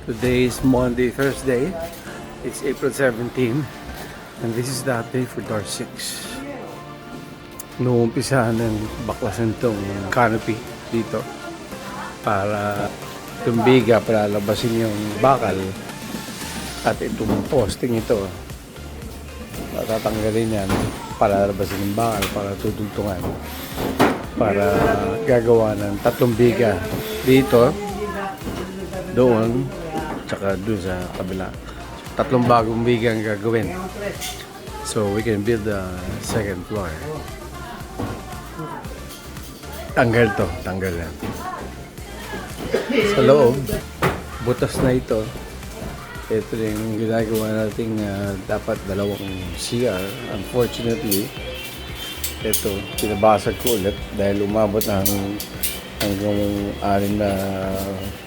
Today is Monday, Thursday. It's April 17 and this is the update for Door 6. Noong-umpisahan ng baklasan itong canopy dito para tumbiga, palalabasin yung bakal at itong posting ito tatanggalin yan, palalabasin yung bakal para tutultungan para gagawa ng 3 biga dito, doon, tsaka doon sa kabila. 3 bagong biga ang gagawin. So we can build the second floor. Tanggal to, tanggal yan. Sa loob, butas na ito. Ito yung ginagawa nating dapat 2 CR. Unfortunately, ito, pinabasag ko ulit dahil umabot hanggang 6 na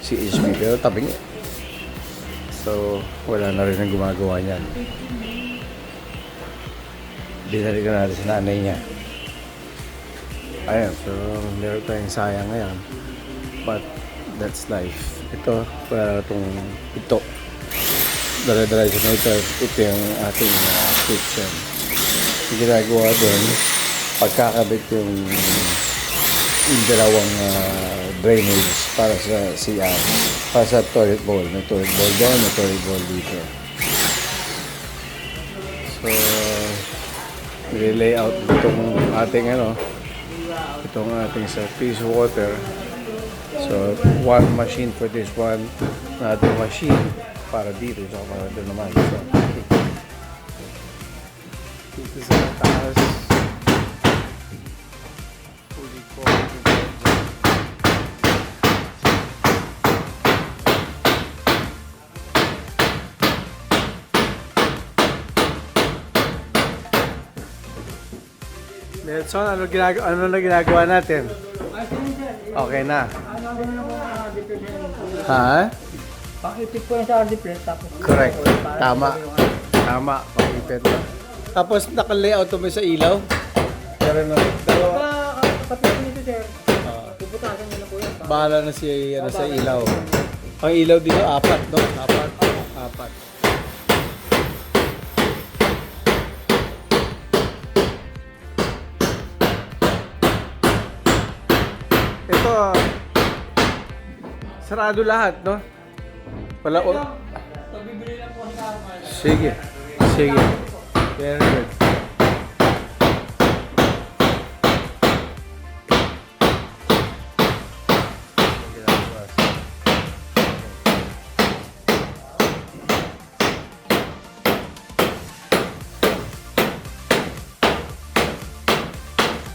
CHP. Pero tabing so, wala na rin ang gumagawa niyan. Binalikan natin sa nanay niya. Ayan, so meron tayong sayang ngayon. But, that's life. Ito, para itong ito. Dala-dala na ito. Ito yung ating kitchen. Yung ginagawa doon, pagkakabit yung 2 drainage para sa CR. Para sa toilet bowl. May toilet bowl doon, may toilet bowl dito. So, nire-layout itong ating itong ating surface water. So, one machine for this one, another machine para dito. So, para dito naman. So, dito sa taas. Fully covered. Nelson, ano na ginagawa natin? Okay na. Ha? Pakipit po yung sa RD-Plate tapos... Correct. Tama. Tama. Pakipit na. Tapos naka-layout mo sa ilaw? Pero na. Kapatid nito, sir. Puputasan nyo na po yan. Bahala na sa ilaw. Ang ilaw dito, 4, no? 4. Ito, sarado lahat, no? Wala ko. Bibili lang po sa Carmen. Sige. Sige. Very good.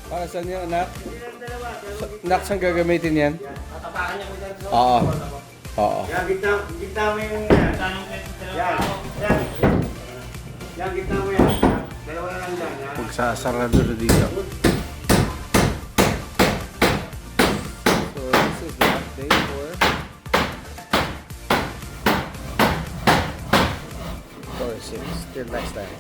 Para saan yan, anak? Anak, saan gagamitin yan? Tatapakan niya po dyan. Oo. Oo. Yan, gitna mo yung yan. Yan, gitna mo yan. 2 na lang dyan. Yan. Magsasarado na dito. So, this is the update for Door 6. Till next time.